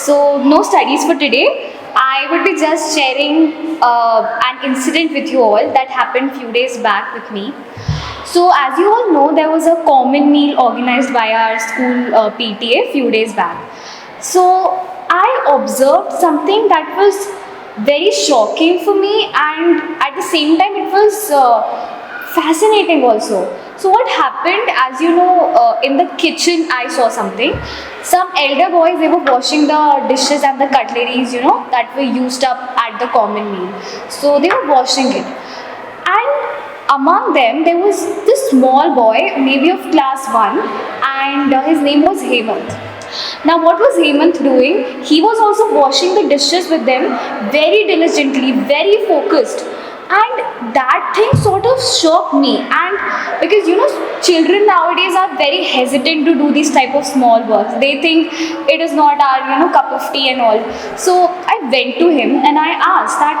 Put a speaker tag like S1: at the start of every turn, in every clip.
S1: So, no studies for today. I would be just sharing an incident with you all that happened few days back with me. So, as you all know, there was a common meal organized by our school PTA few days back. So, I observed something that was very shocking for me, and at the same time, it was fascinating also. So what happened, as you know, in the kitchen I saw something. Some elder boys, they were washing the dishes and the cutleries, that were used up at the common meal. So they were washing it. And among them, there was this small boy, maybe of class 1, and his name was Hemant. Now, what was Hemant doing? He was also washing the dishes with them very diligently, very focused. And that thing sort of shocked me. And because children nowadays are very hesitant to do these type of small works. They think it is not our cup of tea and all. So I went to him and I asked that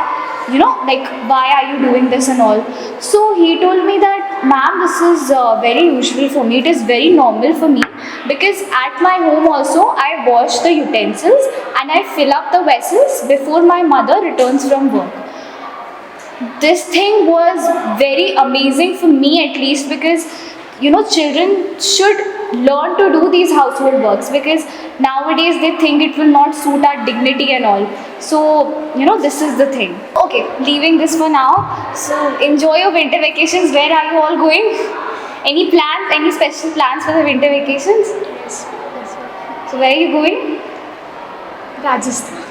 S1: like, why are you doing this and all. So he told me that, ma'am, this is very usual for me. It is very normal for me because at my home also I wash the utensils and I fill up the vessels before my mother returns from work. This thing was very amazing for me, at least, because children should learn to do these household works, because nowadays they think it will not suit our dignity and all. So this is the thing. Okay, leaving this for now. So enjoy your winter vacations. Where are you all going? Any plans, any special plans for the winter vacations?
S2: Yes.
S1: So where are you going?
S2: Rajasthan.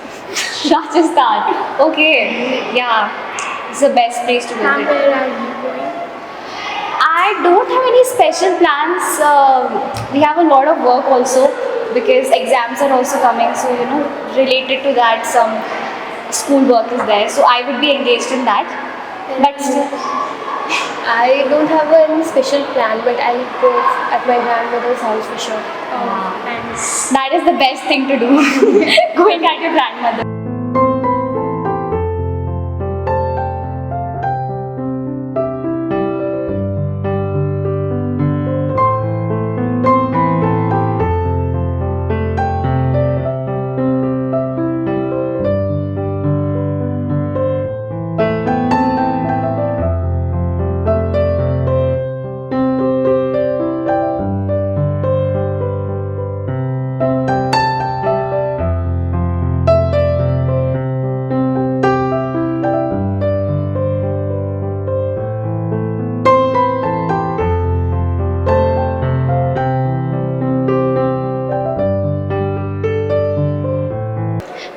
S1: Rajasthan. Okay. Yeah. It's the best place to visit.
S2: Where are you going?
S1: I don't have any special plans. We have a lot of work also because exams are also coming. So, related to that, some school work is there. So, I would be engaged in that. But still,
S2: I don't have any special plan, but I'll go at my grandmother's house for sure. Thanks.
S1: That is the best thing to do. Going at your grandmother.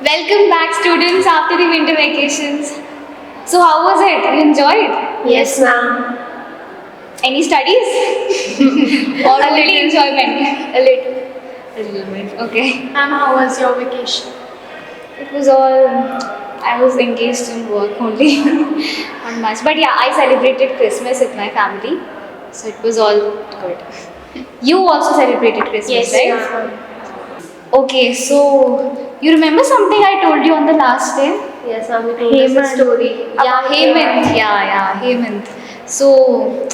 S1: Welcome back, students, after the winter vacations. So how was it? You enjoyed?
S2: Yes, ma'am.
S1: Any studies? Or only enjoyment?
S2: A little.
S1: A little bit. Okay.
S2: Ma'am, how was your vacation?
S1: It was all, I was engaged in work only. Not much. But yeah, I celebrated Christmas with my family. So it was all good. You also celebrated Christmas, right?
S2: Ma'am.
S1: Okay, so you remember something I told you on the last day?
S2: Yes, ma'am. You told us a story.
S1: Yeah, Hemant. Yeah, Hemant. So,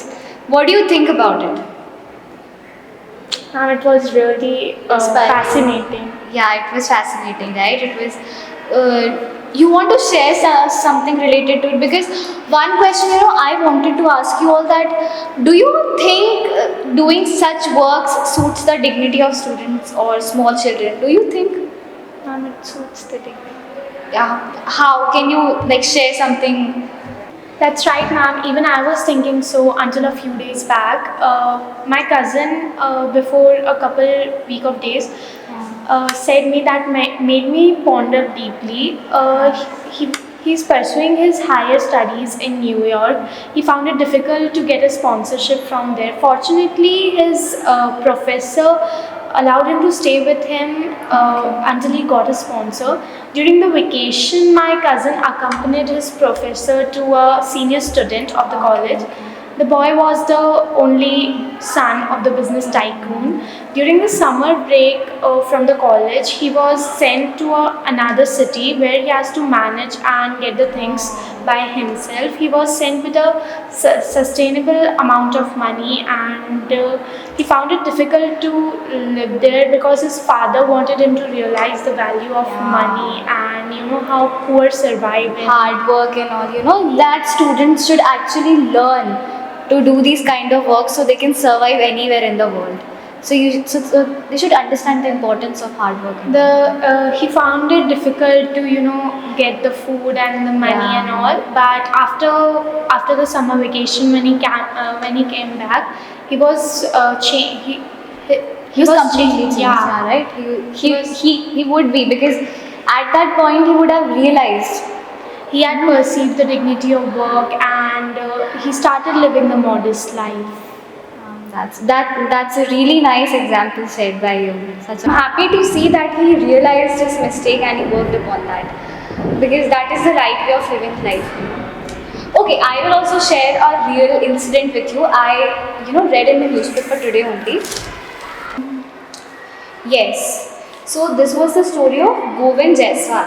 S1: what do you think about it?
S2: Ma'am, it was really fascinating.
S1: Yeah, it was fascinating, right? It was. You want to share something related to it, because one question I wanted to ask you all that, do you think doing such works suits the dignity of students or small children? Do you think?
S2: Ma'am, it suits the dignity.
S1: Yeah. How can you share something?
S2: That's right, ma'am. Even I was thinking so until a few days back. My cousin, before a couple week of days, said me that made me ponder deeply. He's pursuing his higher studies in New York. He found it difficult to get a sponsorship from there. Fortunately, his professor allowed him to stay with him until he got a sponsor. During the vacation, my cousin accompanied his professor to a senior student of the college. The boy was the only son of the business tycoon. During the summer break from the college, he was sent to another city where he has to manage and get the things by himself. He was sent with a sustainable amount of money, and he found it difficult to live there because his father wanted him to realize the value of money and how poor survive in
S1: Hard work and all, that students should actually learn to do these kind of work so they can survive anywhere in the world. So they should understand the importance of hard work.
S2: He found it difficult to get the food and the money and all, but after the summer vacation when he came back, he was
S1: He was completely changed,
S2: yeah.
S1: right? He would be, because at that point he would have realized.
S2: He had perceived the dignity of work, and he started living the modest life.
S1: That's a really nice example said by you. I'm happy to see that he realized his mistake and he worked upon that, because that is the right way of living life. Okay, I will also share a real incident with you. I read in the newspaper today only. Yes. So this was the story of Govind Jaiswal.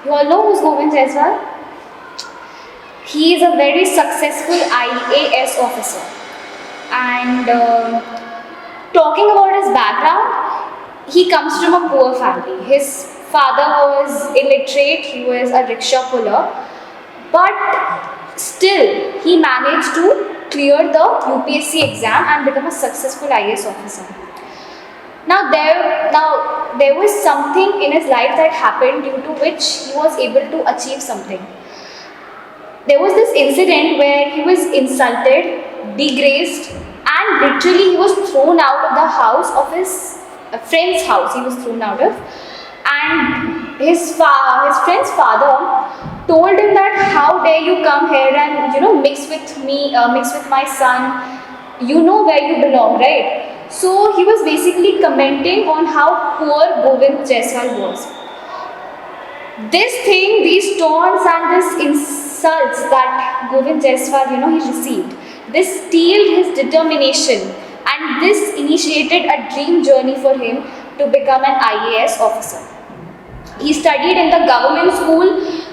S1: You all know who's Govind Jaiswal? He is a very successful IAS officer. And talking about his background, he comes from a poor family. His father was illiterate, he was a rickshaw puller, but still he managed to clear the UPSC exam and become a successful IAS officer. Now there was something in his life that happened due to which he was able to achieve something. There was this incident where he was insulted, disgraced, and literally he was thrown out of the house of his friend's house. He was thrown out of, and his friend's father told him that how dare you come here and mix with me, mix with my son. You know where you belong, right? So he was basically commenting on how poor Govind Jaiswal was. These taunts and this insults that Govind Jaiswal, he received, this steeled his determination, and this initiated a dream journey for him to become an IAS officer. He studied in the government school,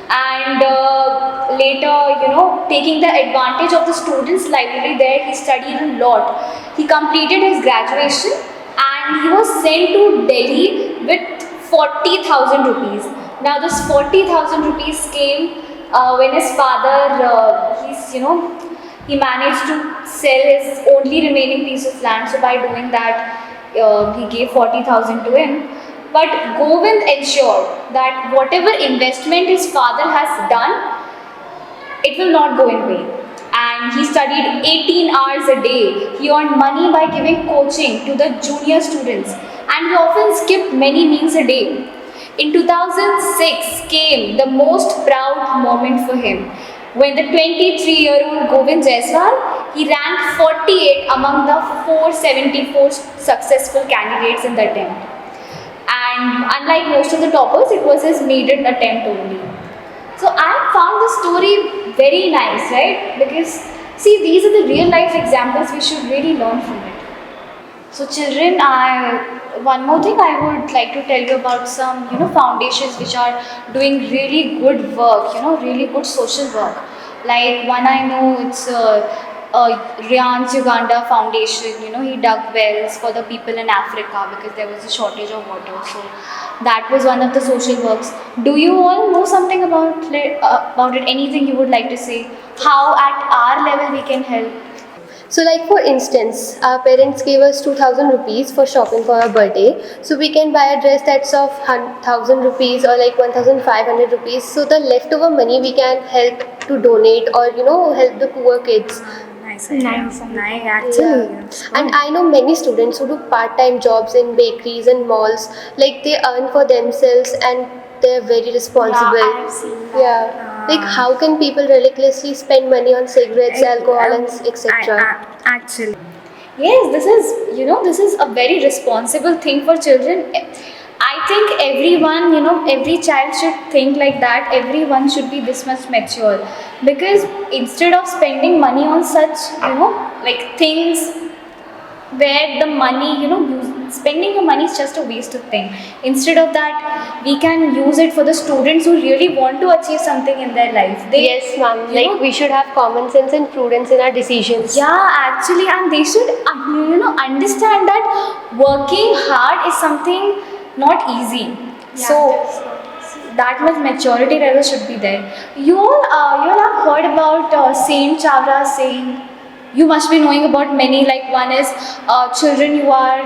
S1: and later, taking the advantage of the students' library there, he studied a lot. He completed his graduation, and he was sent to Delhi with 40,000 rupees. Now this 40,000 rupees came when his father, he managed to sell his only remaining piece of land. So by doing that, he gave 40,000 to him. But Govind ensured that whatever investment his father has done, it will not go in vain. And he studied 18 hours a day. He earned money by giving coaching to the junior students, and he often skipped many meals a day. In 2006 came the most proud moment for him, when the 23-year-old Govind Jaiswal, he ranked 48 among the 474 successful candidates in the attempt. And unlike most of the toppers, it was his maiden attempt only. So I found the story very nice, right? Because see, these are the real life examples we should really learn from it. So children, one more thing I would like to tell you about some foundations which are doing really good work, really good social work. Like one I know, it's Ryan's Uganda Foundation. He dug wells for the people in Africa because there was a shortage of water. So that was one of the social works. Do you all know something about it? Anything you would like to say? How at our level we can help?
S3: So like for instance, our parents gave us 2000 rupees for shopping for our birthday. So we can buy a dress that's of 1000 rupees or like 1500 rupees. So the leftover money we can help to donate or help the poor kids.
S1: Nice,
S3: Actually. Yeah. And I know many students who do part-time jobs in bakeries and malls. Like they earn for themselves and they're very responsible.
S2: Yeah, I have seen that.
S3: Yeah. Like how can people recklessly spend money on cigarettes, alcohol and etc.
S1: Actually. Yes, this is a very responsible thing for children. I think everyone, every child should think like that. Everyone should be this much mature, because instead of spending money on such, like things where the money, spending your money is just a waste of thing. Instead of that, we can use it for the students who really want to achieve something in their life.
S3: Yes, ma'am.
S1: you
S3: Like
S1: know,
S3: we should have common sense and prudence in our decisions.
S1: yeah, actually, and they should, understand that working hard is something not easy. So that much maturity level should be there. You all have heard about Saint Chavra's saying. You must be knowing about many. Like one is, children, you are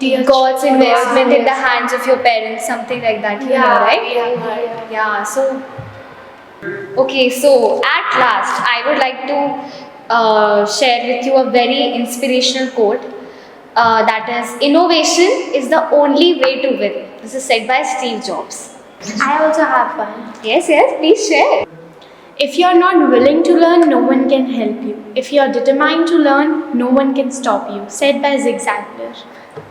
S1: God's investment in the hands of your parents. Something like that. You know, right? Yeah. So. Okay, so at last, I would like to share with you a very inspirational quote that is, innovation is the only way to win. This is said by Steve Jobs.
S2: I also have one.
S1: Yes, please share.
S2: If you're not willing to learn, no one can help you. If you're determined to learn, no one can stop you. Said by Zig Ziglar.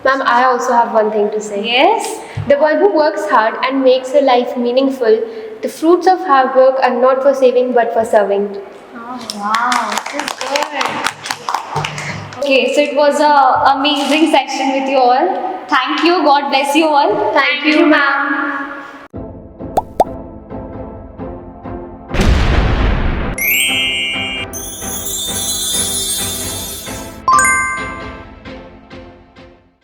S3: Ma'am, I also have one thing to say.
S1: Yes.
S3: The one who works hard and makes a life meaningful, the fruits of hard work are not for saving but for serving.
S1: Oh, wow, this is good. Okay, so it was a amazing session with you all. Thank you. God bless you all.
S3: Thank you, ma'am.